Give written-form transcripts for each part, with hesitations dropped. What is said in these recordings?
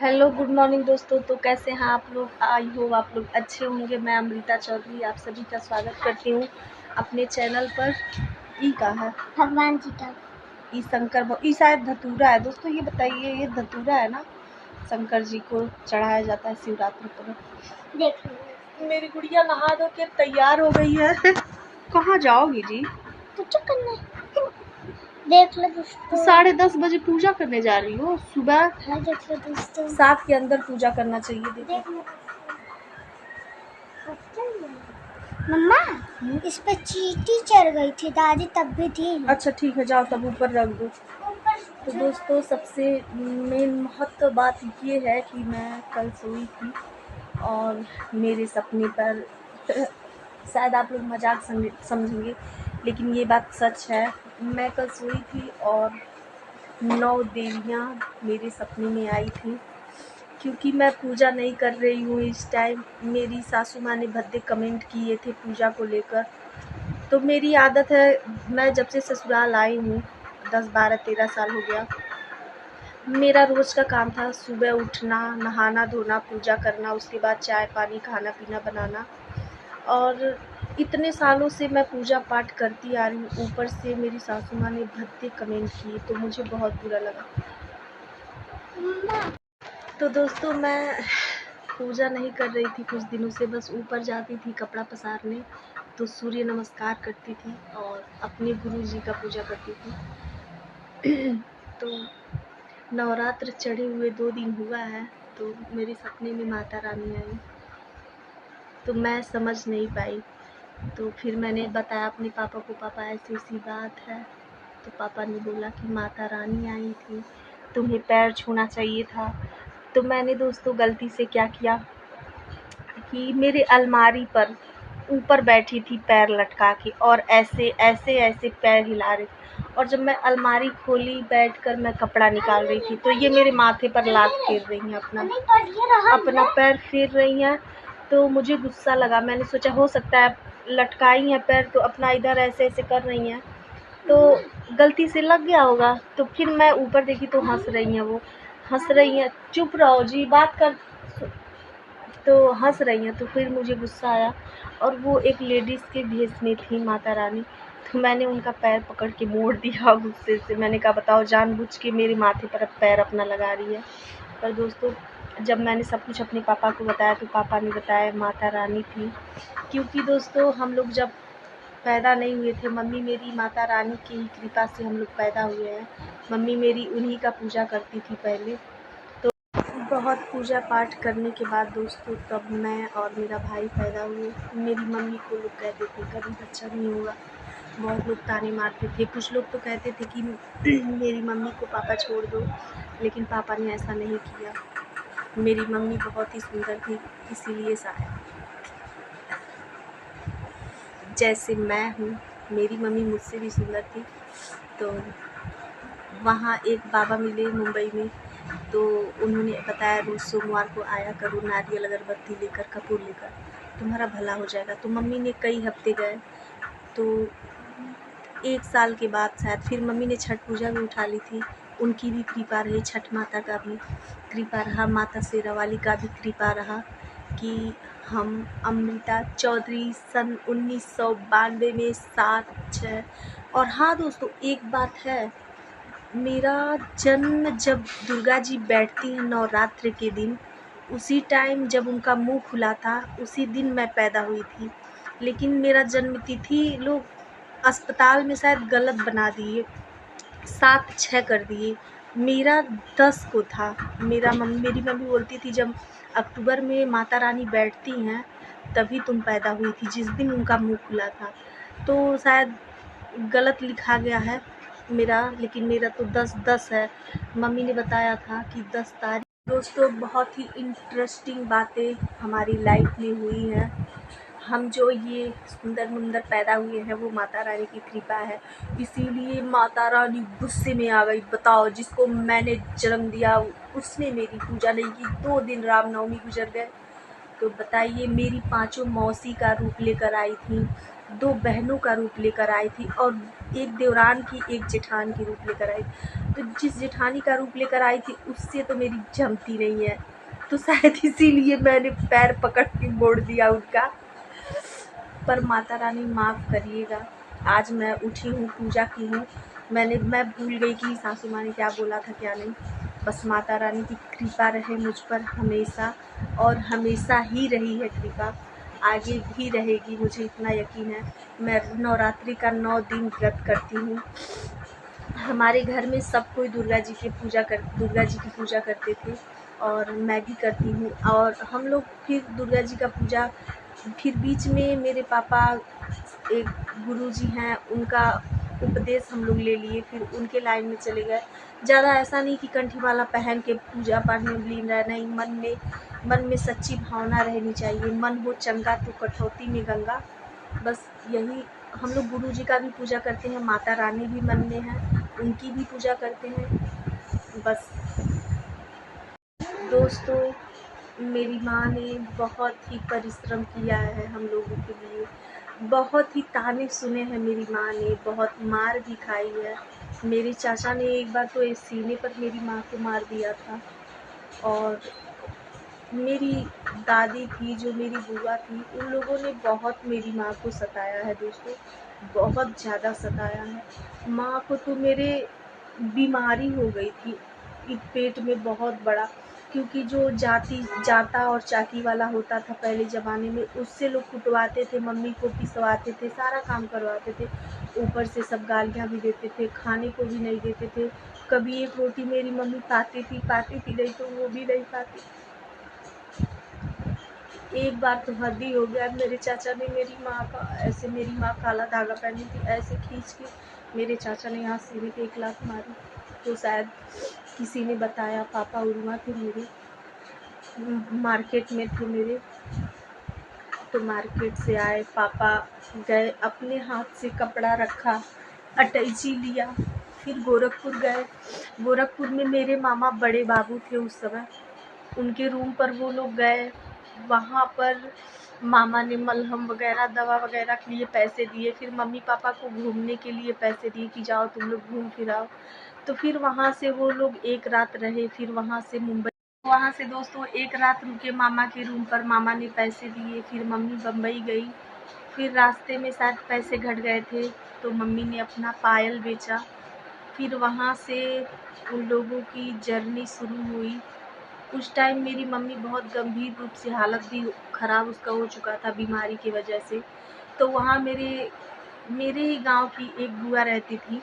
Hello good morning दोस्तों। तो कैसे हैं आप लोग? आई होप आप लोग अच्छे होंगे। मैं अमृता चौधरी आप सभी का स्वागत करती हूँ अपने चैनल पर। ई का है भगवान जी का ई शंकर ई शायद धतूरा है दोस्तों। ये बताइए, ये धतूरा है ना? शंकर जी को चढ़ाया जाता है शिवरात्रि पर। देख लो। मेरी गुड़िया नहा धो के तैयार हो गई है। कहाँ जाओगी जी? कुछ करना है। देख लो दोस्तों। 10:30 बजे पूजा करने जा रही हो सुबह? हाँ देख लो दोस्तों। 7 के अंदर पूजा करना चाहिए। देखो मम्मा इस पे चींटी चढ़ गई थी, दादी तब भी थी। अच्छा ठीक है, जाओ तब ऊपर रख दो। तो दोस्तों सबसे मेन महत्व बात ये है कि मैं कल सोई थी और मेरे सपने पर शायद आप लोग मजाक समझेंगे, लेकिन ये बात सच है। मैं कल सोई थी और 9 देवियाँ मेरे सपने में आई थी। क्योंकि मैं पूजा नहीं कर रही हूँ इस टाइम, मेरी सासू माँ ने भद्दे कमेंट किए थे पूजा को लेकर। तो मेरी आदत है, मैं जब से ससुराल आई हूँ 10, 12, 13 साल हो गया, मेरा रोज़ का काम था सुबह उठना, नहाना धोना, पूजा करना, उसके बाद चाय पानी खाना पीना बनाना। और इतने सालों से मैं पूजा पाठ करती आ रही हूँ, ऊपर से मेरी सासू माँ ने भद्दे कमेंट किए तो मुझे बहुत बुरा लगा। तो दोस्तों मैं पूजा नहीं कर रही थी कुछ दिनों से, बस ऊपर जाती थी कपड़ा पसारने तो सूर्य नमस्कार करती थी और अपने गुरु जी का पूजा करती थी। तो नवरात्र चढ़े हुए 2 दिन हुआ है तो मेरे सपने में माता रानी आई, तो मैं समझ नहीं पाई। तो फिर मैंने बताया अपने पापा को, पापा ऐसी ऐसी बात है। तो पापा ने बोला कि माता रानी आई थी, तुम्हें पैर छूना चाहिए था। तो मैंने दोस्तों गलती से क्या किया कि मेरे अलमारी पर ऊपर बैठी थी पैर लटका के और ऐसे ऐसे ऐसे पैर हिला रही थी। और जब मैं अलमारी खोली बैठकर मैं कपड़ा निकाल रही थी तो ये मेरे माथे पर लात फेर रही हैं, अपना पैर फेर रही हैं। तो मुझे गुस्सा लगा, मैंने सोचा हो सकता है लटकाई हैं पैर तो अपना इधर ऐसे ऐसे कर रही हैं तो गलती से लग गया होगा। तो फिर मैं ऊपर देखी तो हंस रही हैं, वो हंस रही हैं, चुप रहो जी बात कर, तो हंस रही हैं। तो फिर मुझे गुस्सा आया और वो एक लेडीज़ के भेष में थी माता रानी। तो मैंने उनका पैर पकड़ के मोड़ दिया गुस्से से। मैंने कहा बताओ जानबूझ के मेरे माथे पर पैर अपना लगा रही है। पर दोस्तों जब मैंने सब कुछ अपने पापा को बताया तो पापा ने बताया माता रानी थी। क्योंकि दोस्तों हम लोग जब पैदा नहीं हुए थे, मम्मी मेरी माता रानी की ही कृपा से हम लोग पैदा हुए हैं। मम्मी मेरी उन्हीं का पूजा करती थी पहले। बहुत पूजा पाठ करने के बाद दोस्तों तब मैं और मेरा भाई पैदा हुए। मेरी मम्मी को लोग कहते थे कभी बच्चा नहीं होगा, बहुत लोग ताने मारते थे। कुछ लोग तो कहते थे कि मेरी मम्मी को पापा छोड़ दो, लेकिन पापा ने ऐसा नहीं किया। मेरी मम्मी बहुत ही सुंदर थी, इसीलिए शायद जैसे मैं हूँ मेरी मम्मी मुझसे भी सुंदर थी। तो वहाँ एक बाबा मिले मुंबई में, तो उन्होंने बताया रोज़ सोमवार को आया करो नारियल अगरबत्ती लेकर, कपूर लेकर, तुम्हारा भला हो जाएगा। तो मम्मी ने कई हफ्ते गए, तो 1 साल के बाद शायद फिर मम्मी ने छठ पूजा भी उठा ली थी। उनकी भी कृपा रही, छठ माता का भी कृपा रहा, माता शेरावाली का भी कृपा रहा कि हम अमृता चौधरी सन 1992 में 7/6। और हाँ दोस्तों एक बात है, मेरा जन्म जब दुर्गा जी बैठती हैं नवरात्र के दिन, उसी टाइम जब उनका मुंह खुला था उसी दिन मैं पैदा हुई थी। लेकिन मेरा जन्म तिथि लोग अस्पताल में शायद गलत बना दिए, 7/6 कर दिए। मेरा 10 को था। मेरी मम्मी बोलती थी जब अक्टूबर में माता रानी बैठती हैं तभी तुम पैदा हुई थी, जिस दिन उनका मुंह खुला था। तो शायद गलत लिखा गया है मेरा, लेकिन मेरा तो 10/10 है। मम्मी ने बताया था कि 10 तारीख। दोस्तों बहुत ही इंटरेस्टिंग बातें हमारी लाइफ में हुई हैं। हम जो ये सुंदर मुंदर पैदा हुए हैं वो माता रानी की कृपा है, इसीलिए माता रानी गुस्से में आ गई। बताओ जिसको मैंने जन्म दिया उसने मेरी पूजा नहीं की। 2 दिन रामनवमी गुजर गए तो बताइए, मेरी 5 मौसी का रूप लेकर आई थी, 2 बहनों का रूप लेकर आई थी और एक देवरान की, एक जेठान की रूप लेकर आई। तो जिस जेठानी का रूप लेकर आई थी उससे तो मेरी जमती नहीं है, तो शायद इसीलिए मैंने पैर पकड़ के मोड़ दिया उनका। पर माता रानी माफ़ करिएगा, आज मैं उठी हूँ, पूजा की हूँ। मैं भूल गई कि सासू माँ ने क्या बोला था क्या नहीं। बस माता रानी की कृपा रहे मुझ पर हमेशा, और हमेशा ही रही है कृपा, आगे भी रहेगी, मुझे इतना यकीन है। मैं नवरात्रि का 9 दिन व्रत करती हूँ। हमारे घर में सब कोई दुर्गा जी की पूजा करते थे और मैं भी करती हूँ। और हम लोग फिर दुर्गा जी का पूजा, फिर बीच में मेरे पापा एक गुरुजी हैं, उनका उपदेश हम लोग ले लिए, फिर उनके लाइन में चले गए। ज़्यादा ऐसा नहीं कि कंठी माला पहन के पूजा पाठ में लीन रहना, नहीं, मन में सच्ची भावना रहनी चाहिए। मन हो चंगा तो कठौती में गंगा। बस यही, हम लोग गुरु जी का भी पूजा करते हैं, माता रानी भी मन में है, उनकी भी पूजा करते हैं। बस दोस्तों, मेरी माँ ने बहुत ही परिश्रम किया है हम लोगों के लिए, बहुत ही ताने सुने हैं मेरी माँ ने, बहुत मार भी खाई है। मेरे चाचा ने एक बार तो इस सीने पर मेरी माँ को मार दिया था। और मेरी दादी थी, जो मेरी बुआ थी, उन लोगों ने बहुत मेरी माँ को सताया है दोस्तों, बहुत ज़्यादा सताया है। माँ को तो मेरे बीमारी हो गई थी एक पेट में बहुत बड़ा, क्योंकि जो जाता और चाकी वाला होता था पहले ज़माने में, उससे लोग कुटवाते थे, मम्मी को पिसवाते थे, सारा काम करवाते थे, ऊपर से सब गालियाँ भी देते थे, खाने को भी नहीं देते थे। कभी एक रोटी मेरी मम्मी पाती थी नहीं तो वो भी नहीं पाती। एक बार तो हद ही हो गया, मेरे चाचा ने मेरी माँ काला धागा पहनी थी, ऐसे खींच के मेरे चाचा ने यहाँ सीने पे 1 लात मारी। तो शायद किसी ने बताया, पापा उर्मा थे मेरे, मार्केट में थे मेरे, तो मार्केट से आए, पापा गए, अपने हाथ से कपड़ा रखा, अटैची लिया, फिर गोरखपुर गए। गोरखपुर में मेरे मामा बड़े बाबू थे उस समय, उनके रूम पर वो लोग गए। वहाँ पर मामा ने मलहम वगैरह, दवा वगैरह के लिए पैसे दिए, फिर मम्मी पापा को घूमने के लिए पैसे दिए कि जाओ तुम लोग घूम फिर आओ। तो फिर वहाँ से वो लोग 1 रात रहे, फिर वहाँ से मुंबई, वहाँ से दोस्तों 1 रात रुके मामा के रूम पर, मामा ने पैसे दिए, फिर मम्मी बम्बई गई। फिर रास्ते में शायद पैसे घट गए थे, तो मम्मी ने अपना पायल बेचा। फिर वहाँ से उन लोगों की जर्नी शुरू हुई। उस टाइम मेरी मम्मी बहुत गंभीर रूप से, हालत भी ख़राब उसका हो चुका था बीमारी की वजह से। तो वहाँ मेरे ही गांव की एक बुआ रहती थी,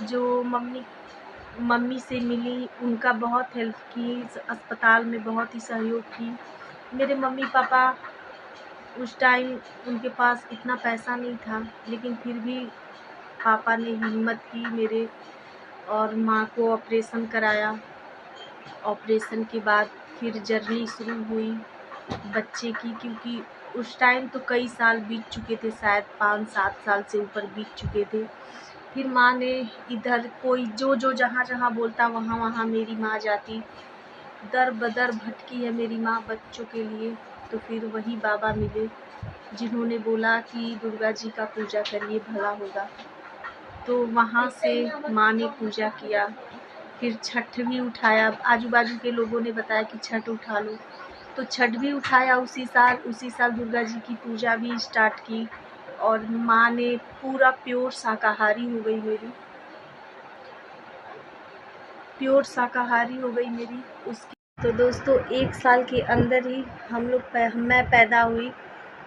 जो मम्मी से मिली, उनका बहुत हेल्प की, अस्पताल में बहुत ही सहयोग की। मेरे मम्मी पापा उस टाइम, उनके पास इतना पैसा नहीं था, लेकिन फिर भी पापा ने हिम्मत की मेरे, और माँ को ऑपरेशन कराया। ऑपरेशन के बाद फिर जर्नी शुरू हुई बच्चे की, क्योंकि उस टाइम तो कई साल बीत चुके थे, शायद 5-7 साल से ऊपर बीत चुके थे। फिर माँ ने इधर, कोई जो जहाँ बोलता वहाँ मेरी माँ जाती, दर बदर भटकी है मेरी माँ बच्चों के लिए। तो फिर वही बाबा मिले, जिन्होंने बोला कि दुर्गा जी का पूजा करिए, भला होगा। तो वहाँ से माँ ने पूजा किया, फिर छठ भी उठाया। आजू बाजू के लोगों ने बताया कि छठ उठा लो, तो छठ भी उठाया उसी साल दुर्गा जी की पूजा भी स्टार्ट की। और माँ ने पूरा प्योर शाकाहारी हो गई मेरी, प्योर शाकाहारी हो गई मेरी उसकी। तो दोस्तों 1 साल के अंदर ही मैं पैदा हुई,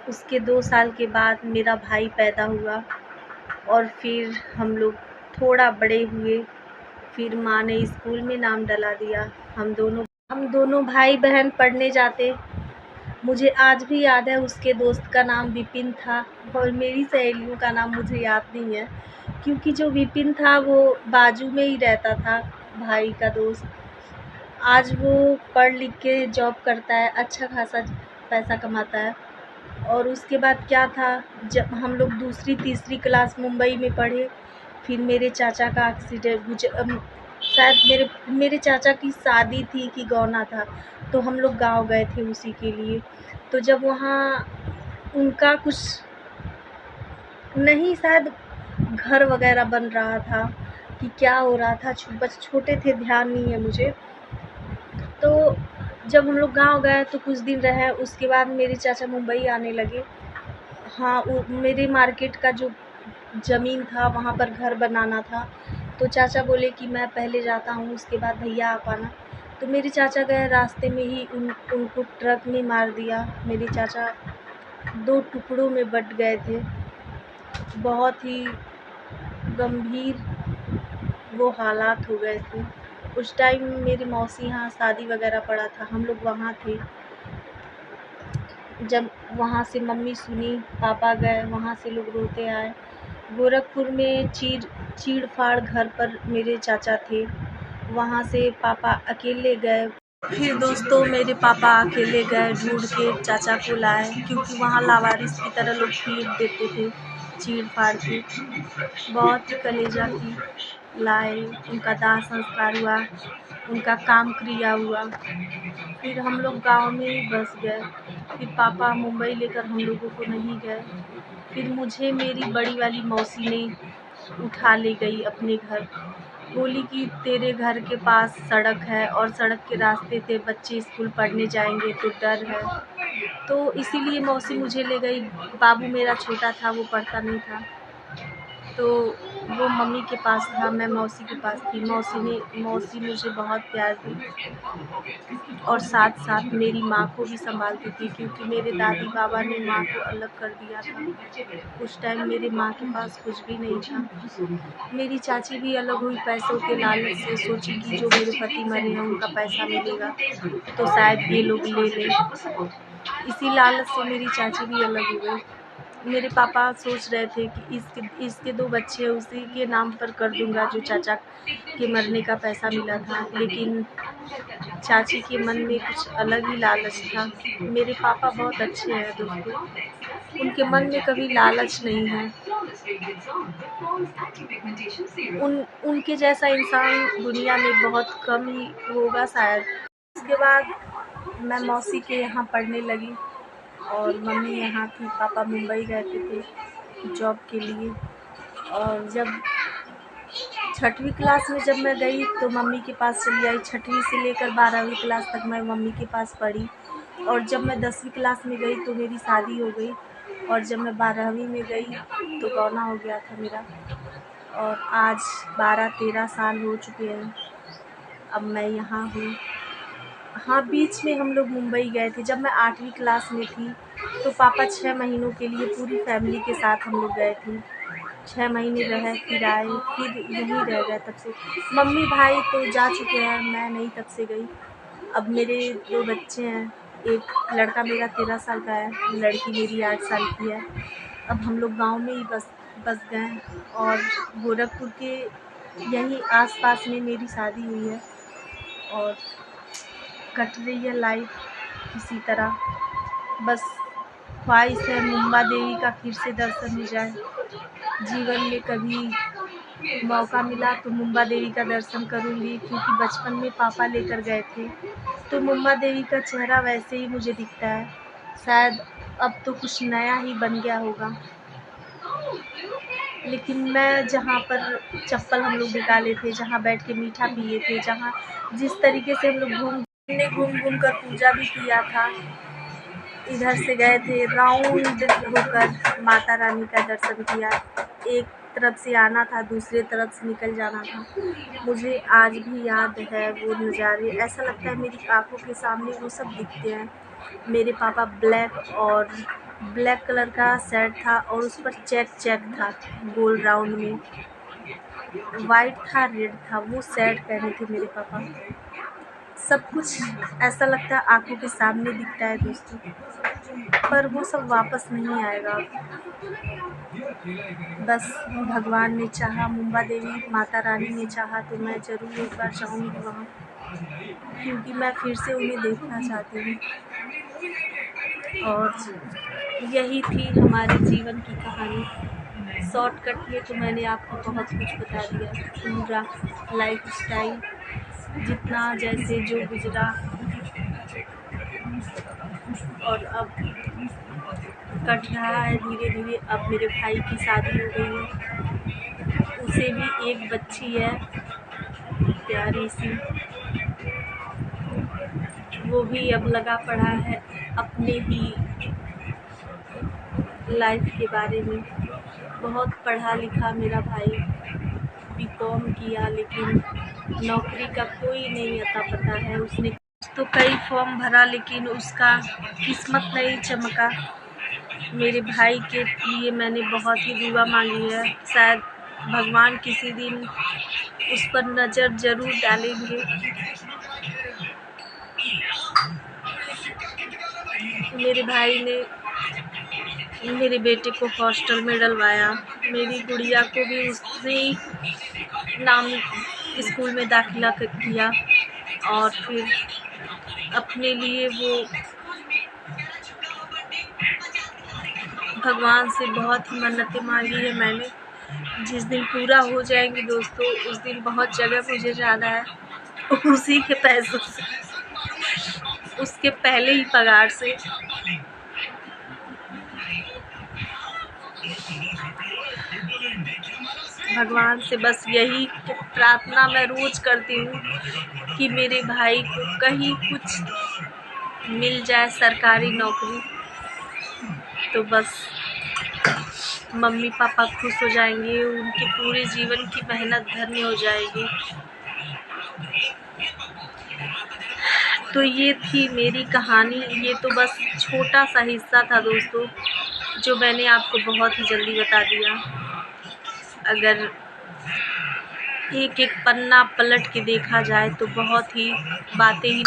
उसके 2 साल के बाद मेरा भाई पैदा हुआ, और फिर हम लोग थोड़ा बड़े हुए। फिर माँ ने स्कूल में नाम डला दिया। हम दोनों भाई बहन पढ़ने जाते। मुझे आज भी याद है, उसके दोस्त का नाम विपिन था, और मेरी सहेलियों का नाम मुझे याद नहीं है, क्योंकि जो विपिन था वो बाजू में ही रहता था, भाई का दोस्त। आज वो पढ़ लिख के जॉब करता है, अच्छा खासा पैसा कमाता है। और उसके बाद क्या था, जब हम लोग दूसरी तीसरी क्लास मुंबई में पढ़े, फिर मेरे चाचा का एक्सीडेंट, शायद मेरे चाचा की शादी थी कि गौना था, तो हम लोग गांव गए थे उसी के लिए। तो जब वहाँ उनका कुछ नहीं, शायद घर वगैरह बन रहा था कि क्या हो रहा था, बस छोटे थे, ध्यान नहीं है मुझे। तो जब हम लोग गाँव गए तो कुछ दिन रहे, उसके बाद मेरे चाचा मुंबई आने लगे। हाँ, मेरे मार्केट का जो ज़मीन था वहाँ पर घर बनाना था, तो चाचा बोले कि मैं पहले जाता हूँ, उसके बाद भैया आ पाना। तो मेरे चाचा गए, रास्ते में ही उनको ट्रक ने मार दिया। मेरे चाचा 2 टुकड़ों में बँट गए थे। बहुत ही गंभीर वो हालात हो गए थे। उस टाइम मेरी मौसी यहाँ शादी वगैरह पड़ा था, हम लोग वहाँ थे। जब वहाँ से मम्मी सुनी, पापा गए, वहाँ से लोग रोते आए। गोरखपुर में चीड़-फाड़ घर पर मेरे चाचा थे, वहाँ से पापा अकेले गए। फिर दोस्तों मेरे पापा अकेले गए, ढूँढ के चाचा को लाए, क्योंकि वहाँ लावारिस की तरह लोग पीट देते थे, चीड़-फाड़ के। बहुत ही कलेजा की लाए, उनका दाह संस्कार हुआ, उनका काम क्रिया हुआ। फिर हम लोग गाँव में ही बस गए। फिर पापा मुंबई लेकर हम लोगों को नहीं गए। फिर मुझे मेरी बड़ी वाली मौसी ने उठा ले गई अपने घर। बोली कि तेरे घर के पास सड़क है और सड़क के रास्ते से बच्चे स्कूल पढ़ने जाएंगे तो डर है। तो इसीलिए मौसी मुझे ले गई। बाबू मेरा छोटा था, वो पढ़ता नहीं था, तो वो मम्मी के पास था, मैं मौसी के पास थी। मौसी मुझे बहुत प्यार दी और साथ साथ मेरी माँ को भी संभालती थी, क्योंकि मेरे दादी बाबा ने माँ को अलग कर दिया था। उस टाइम मेरी माँ के पास कुछ भी नहीं था। मेरी चाची भी अलग हुई पैसों के लालच से, सोची कि जो मेरे पति मरे हैं उनका पैसा मिलेगा तो शायद ये लोग ले लें। इसी लालच से मेरी चाची भी अलग हो गई। मेरे पापा सोच रहे थे कि इसके 2 बच्चे उसी के नाम पर कर दूंगा जो चाचा के मरने का पैसा मिला था, लेकिन चाची के मन में कुछ अलग ही लालच था। मेरे पापा बहुत अच्छे हैं दोस्तों, उनके मन में कभी लालच नहीं है। उनके जैसा इंसान दुनिया में बहुत कम ही होगा शायद। उसके बाद मैं मौसी के यहाँ पढ़ने लगी और मम्मी यहाँ थी, पापा मुंबई गए थे जॉब के लिए। और जब 6वीं क्लास में जब मैं गई तो मम्मी के पास चली आई। 6वीं से लेकर 12वीं क्लास तक मैं मम्मी के पास पढ़ी, और जब मैं 10वीं क्लास में गई तो मेरी शादी हो गई, और जब मैं 12वीं में गई तो गौना हो गया था मेरा। और आज 12-13 साल हो चुके हैं, अब मैं यहाँ हूँ। हाँ, बीच में हम लोग मुंबई गए थे। जब मैं 8वीं क्लास में थी तो पापा 6 महीनों के लिए पूरी फैमिली के साथ हम लोग गए थे। 6 महीने रहे, फिर आए, फिर यहीं रह गए तब से। मम्मी भाई तो जा चुके हैं, मैं नहीं तब से गई। अब मेरे 2 बच्चे हैं, एक लड़का मेरा 13 साल का है, लड़की मेरी 8 साल की है। अब हम लोग गाँव में ही बस गए, और गोरखपुर के यहीं आस-पास में मेरी शादी हुई है और कट रही है लाइफ किसी तरह। बस ख्वाहिश है मुंबा देवी का फिर से दर्शन हो जाए। जीवन में कभी मौका मिला तो मुंबा देवी का दर्शन करूँगी, क्योंकि बचपन में पापा लेकर गए थे तो मुंबा देवी का चेहरा वैसे ही मुझे दिखता है। शायद अब तो कुछ नया ही बन गया होगा। लेकिन मैं जहाँ पर चप्पल हम लोग निकाले थे, जहाँ बैठ के मीठा पिए थे, जहाँ जिस तरीके से हम लोग घूम कर पूजा भी किया था, इधर से गए थे राउंड होकर माता रानी का दर्शन किया। एक तरफ से आना था, दूसरे तरफ से निकल जाना था। मुझे आज भी याद है वो नज़ारे, ऐसा लगता है मेरी आँखों के सामने वो सब दिखते हैं। मेरे पापा ब्लैक कलर का शर्ट था और उस पर चेक था गोल राउंड में, वाइट था, रेड था, वो शर्ट पहने थे मेरे पापा। सब कुछ ऐसा लगता है आँखों के सामने दिखता है दोस्तों, पर वो सब वापस नहीं आएगा। बस भगवान ने चाहा, मुंबा देवी माता रानी ने चाहा तो मैं ज़रूर एक बार जाऊँगी वहाँ, क्योंकि मैं फिर से उन्हें देखना चाहती हूँ। और यही थी हमारे जीवन की कहानी। शॉर्टकट में तो मैंने आपको बहुत कुछ बता दिया, पूरा लाइफ स्टाइल जितना जैसे जो गुजरा। और अब कट रहा है धीरे धीरे। अब मेरे भाई की शादी हो गई है, उसे भी एक बच्ची है प्यारी सी। वो भी अब लगा पड़ा है अपने ही लाइफ के बारे में। बहुत पढ़ा लिखा मेरा भाई, बीकॉम किया, लेकिन नौकरी का कोई नहीं अता पता है। उसने तो कई फॉर्म भरा लेकिन उसका किस्मत नहीं चमका। मेरे भाई के लिए मैंने बहुत ही दुआ मांगी है, शायद भगवान किसी दिन उस पर नज़र ज़रूर डालेंगे। मेरे भाई ने मेरे बेटे को हॉस्टल में डलवाया, मेरी गुड़िया को भी उसने नाम स्कूल में दाखिला किया, और फिर अपने लिए वो भगवान से बहुत ही मन्नतें मांगी है मैंने। जिस दिन पूरा हो जाएंगे दोस्तों, उस दिन बहुत जगह मुझे जाना है, उसी के पैसों से, उसके पहले ही पगार से। भगवान से बस यही प्रार्थना मैं रोज़ करती हूँ कि मेरे भाई को कहीं कुछ मिल जाए, सरकारी नौकरी, तो बस मम्मी पापा खुश हो जाएंगे, उनके पूरे जीवन की मेहनत धन्य हो जाएगी। तो ये थी मेरी कहानी। ये तो बस छोटा सा हिस्सा था दोस्तों, जो मैंने आपको बहुत ही जल्दी बता दिया। अगर एक एक पन्ना पलट के देखा जाए तो बहुत ही बातें ही